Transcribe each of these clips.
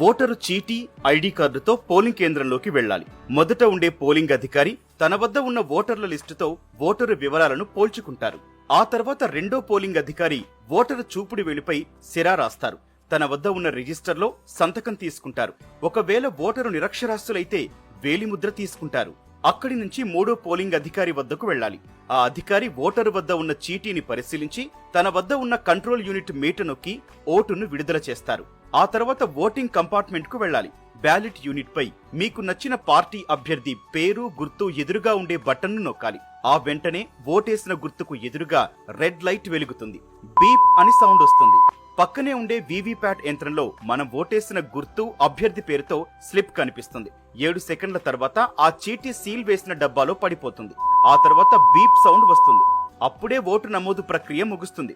Voter చీటీ, ID కార్డుతో polling కేంద్రంలోకి వెళ్లాలి. మొదట ఉండే పోలింగ్ అధికారి తన వద్ద ఉన్న ఓటర్ల లిస్టుతో ఓటరు వివరాలను పోల్చుకుంటారు. ఆ తర్వాత రెండో పోలింగ్ అధికారి ఓటరు చూపుడు వేలిపై సిరా రాస్తారు. తన వద్ద ఉన్న రిజిస్టర్లో సంతకం తీసుకుంటారు. ఒకవేళ ఓటరు నిరక్షరాస్యులైతే వేలిముద్ర తీసుకుంటారు. అక్కడి నుంచి మూడో పోలింగ్ అధికారి వద్దకు వెళ్లాలి. ఆ అధికారి ఓటరు వద్ద ఉన్న చీటీని పరిశీలించి తన వద్ద ఉన్న కంట్రోల్ యూనిట్ మీట నొక్కి ఓటును విడుదల చేస్తారు. ఆ తర్వాత ఓటింగ్ కంపార్ట్మెంట్ కు వెళ్లాలి. బ్యాలెట్ యూనిట్ పై మీకు నచ్చిన పార్టీ అభ్యర్థి పేరు, గుర్తు ఎదురుగా ఉండే బటన్ను నొక్కాలి. ఆ వెంటనే ఓటేసిన గుర్తుకు ఎదురుగా రెడ్ లైట్ వెలుగుతుంది. బీప్ అని సౌండ్ వస్తుంది. పక్కనే ఉండే వీవీప్యాట్ యంత్రంలో మనం ఓటేసిన గుర్తు, అభ్యర్థి పేరుతో స్లిప్ కనిపిస్తుంది. 7 సెకండ్ల తర్వాత ఆ చీటీ సీల్ వేసిన డబ్బాలో పడిపోతుంది. ఆ తర్వాత బీప్ సౌండ్ వస్తుంది. అప్పుడే ఓటు నమోదు ప్రక్రియ ముగుస్తుంది.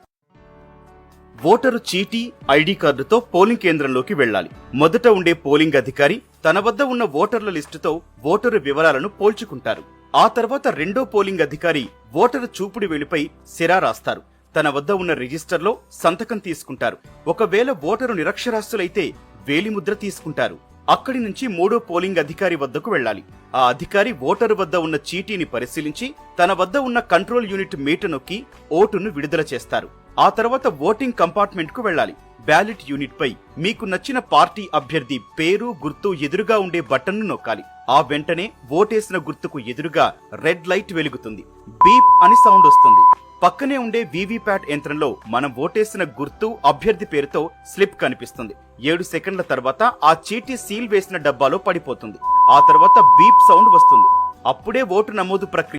ఓటరు చీటీ, ఐడి కార్డుతో పోలింగ్ కేంద్రంలోకి వెళ్లాలి. మొదట ఉండే పోలింగ్ అధికారి తన వద్ద ఉన్న ఓటర్ల లిస్టుతో ఓటరు వివరాలను పోల్చుకుంటారు. ఆ తర్వాత రెండో పోలింగ్ అధికారి ఓటరు చూపుడు వేలిపై సిరా రాస్తారు. తన వద్ద ఉన్న రిజిస్టర్లో సంతకం తీసుకుంటారు. ఒకవేళ ఓటరు నిరక్షరాస్యులైతే వేలిముద్ర తీసుకుంటారు. అక్కడి నుంచి మూడో పోలింగ్ అధికారి వద్దకు వెళ్లాలి. ఆ అధికారి ఓటరు వద్ద ఉన్న చీటీని పరిశీలించి తన వద్ద ఉన్న కంట్రోల్ యూనిట్ మీట నొక్కి ఓటును విడుదల చేస్తారు. ఆ తర్వాత ఓటింగ్ కంపార్ట్మెంట్ కు వెళ్లాలి. బ్యాలెట్ యూనిట్ పై మీకు నచ్చిన పార్టీ అభ్యర్థి పేరు, గుర్తు ఎదురుగా ఉండే బటన్ను నొక్కాలి. ఆ వెంటనే ఓటేసిన గుర్తుకు ఎదురుగా రెడ్ లైట్ వెలుగుతుంది. బీప్ అని సౌండ్ వస్తుంది. పక్కనే ఉండే వీవీప్యాట్ యంత్రంలో మనం ఓటేసిన గుర్తు, అభ్యర్థి పేరుతో స్లిప్ కనిపిస్తుంది. 7 సెకండ్ల తర్వాత ఆ చీటీ సీల్ వేసిన డబ్బాలో పడిపోతుంది. ఆ తర్వాత బీప్ సౌండ్ వస్తుంది. అప్పుడే ఓటు నమోదు ప్రక్రియ